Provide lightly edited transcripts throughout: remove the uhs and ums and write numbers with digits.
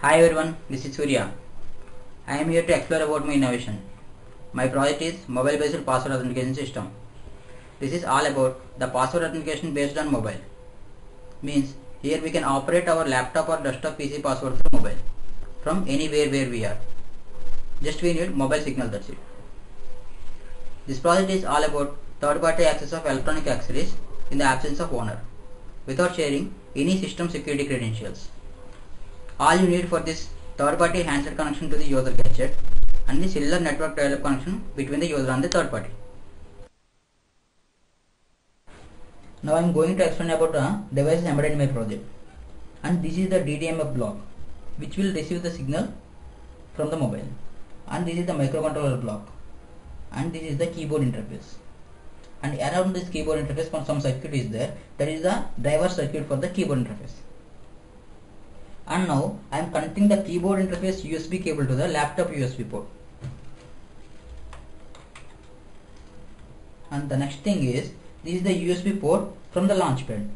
Hi everyone, this is Surya. I am here to explore about my innovation. My project is mobile based password authentication system. This is all about the password authentication based on mobile. Means here we can operate our laptop or desktop PC password through mobile from anywhere where we are. Just we need mobile signal, that's it. This project is all about third party access of electronic accessories in the absence of owner without sharing any system security credentials. All you need for this third party handset connection to the user gadget and the cellular network dial-up connection between the user and the third party. Now I am going to explain about the devices embedded in my project, and this is the DTMF block which will receive the signal from the mobile, and this is the microcontroller block, and this is the keyboard interface, and around this keyboard interface some circuit is there, that is the driver circuit for the keyboard interface. And now I am connecting the keyboard interface USB cable to the laptop USB port. And the next thing is, this is the USB port from the launchpad.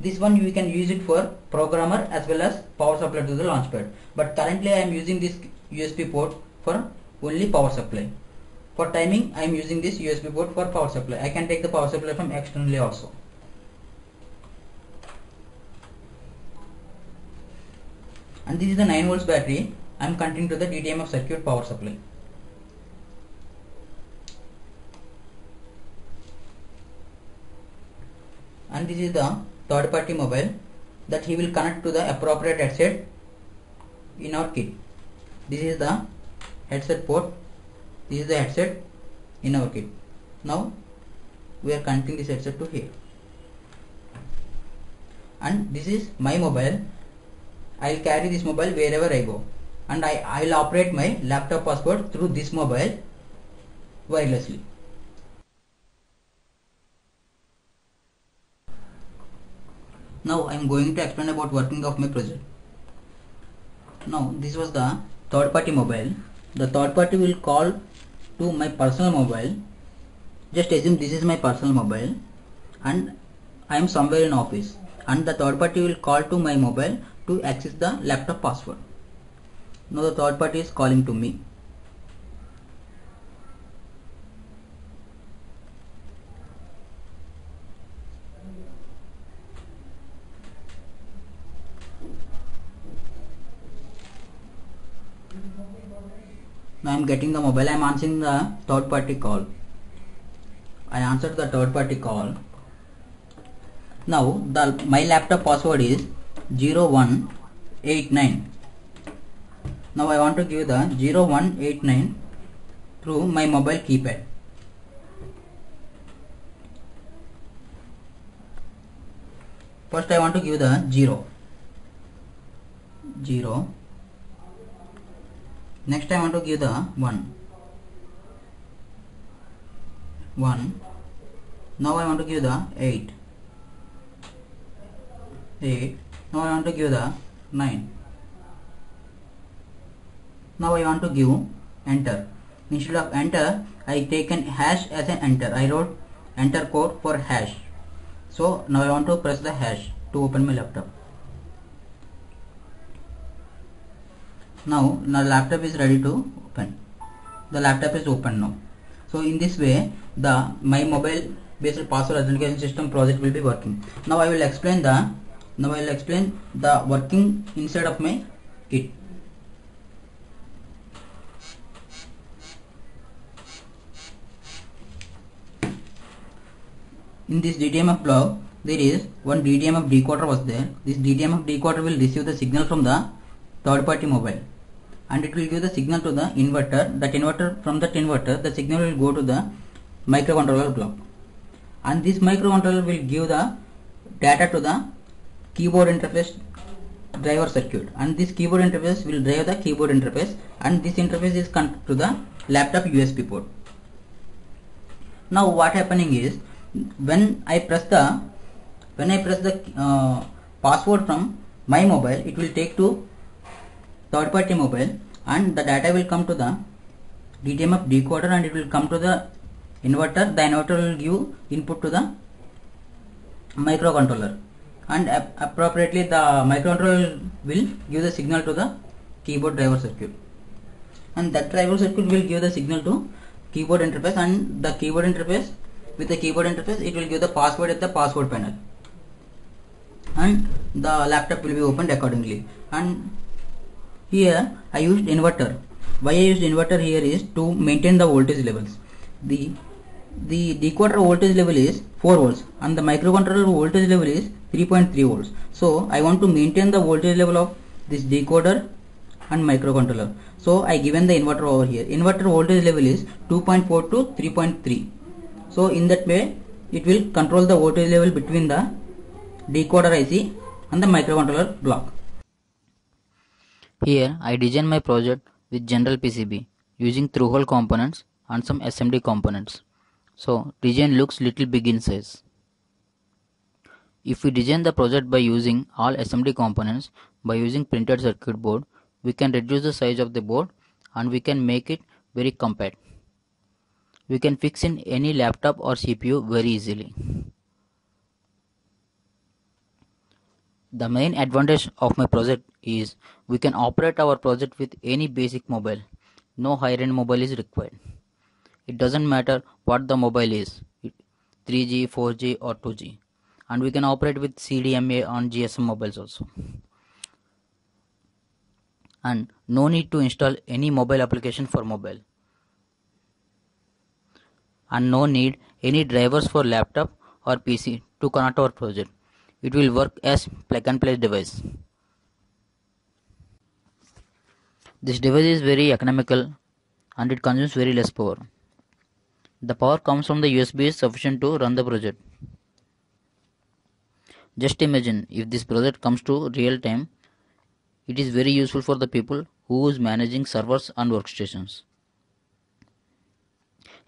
This one you can use it for programmer as well as power supply to the launchpad. But currently I am using this USB port for only power supply. For timing I am using this USB port for power supply. I can take the power supply from externally also. And this is the 9 volts battery I am connecting to the DTMF circuit power supply. And this is the third party mobile that he will connect to the appropriate headset in our kit. This is the headset port, this is the headset in our kit. Now we are connecting this headset to here, and this is my mobile. I will carry this mobile wherever I go, and I will operate my laptop password through this mobile wirelessly. Now I am going to explain about working of my project. Now this was the third party mobile. The third party will call to my personal mobile. Just assume this is my personal mobile and I am somewhere in office, and the third party will call to my mobile to access the laptop password. Now the third party is calling to me. Now I am getting the mobile, I am answering the third party call. I answered the third party call. Now my laptop password is 0189. Now I want to give the 0189 through my mobile keypad. First I want to give the 0. Next I want to give the 1. Now I want to give the 8. Now I want to give the 9. Now I want to give enter. Instead of enter, I taken hash as an enter. I wrote enter code for hash. So now I want to press the hash to open my laptop. Now the laptop is ready to open. The laptop is open now. So in this way my mobile based password authentication system project will be working. Now I will explain the working inside of my kit. In this DTMF block there is one DTMF decoder was there. This DTMF decoder will receive the signal from the third party mobile, and it will give the signal to the inverter. From that inverter the signal will go to the microcontroller block, and this microcontroller will give the data to the keyboard interface driver circuit, and this keyboard interface will drive the keyboard interface, and this interface is connected to the laptop USB port. Now what happening is, when I press the password from my mobile, it will take to third party mobile, and the data will come to the DTMF decoder, and it will come to the inverter. The inverter will give input to the microcontroller, and appropriately the microcontroller will give the signal to the keyboard driver circuit, and that driver circuit will give the signal to keyboard interface, and the keyboard interface, with the keyboard interface, it will give the password at the password panel, and the laptop will be opened accordingly. And here I used inverter. Why I used inverter here is to maintain the voltage levels. The decoder voltage level is 4 volts and the microcontroller voltage level is 3.3 volts. So I want to maintain the voltage level of this decoder and microcontroller. So I given the inverter over here. Inverter voltage level is 2.4 to 3.3. So in that way it will control the voltage level between the decoder IC and the microcontroller block. Here I designed my project with general PCB using through-hole components and some SMD components. So design looks little big in size. If we design the project by using all SMD components by using printed circuit board, we can reduce the size of the board and we can make it very compact. We can fix in any laptop or CPU very easily. The main advantage of my project is we can operate our project with any basic mobile. No high-end mobile is required. It doesn't matter what the mobile is, 3G, 4G or 2G. And we can operate with CDMA on GSM mobiles also. And no need to install any mobile application for mobile. And no need any drivers for laptop or PC to connect our project. It will work as plug and play device. This device is very economical and it consumes very less power. The power comes from the USB is sufficient to run the project. Just imagine if this project comes to real time, it is very useful for the people who is managing servers and workstations.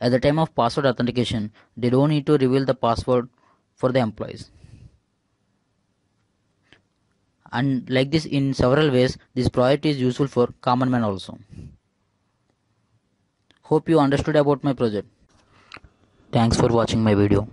At the time of password authentication, they don't need to reveal the password for the employees. And like this, in several ways, this project is useful for common man also. Hope you understood about my project. Thanks for watching my video.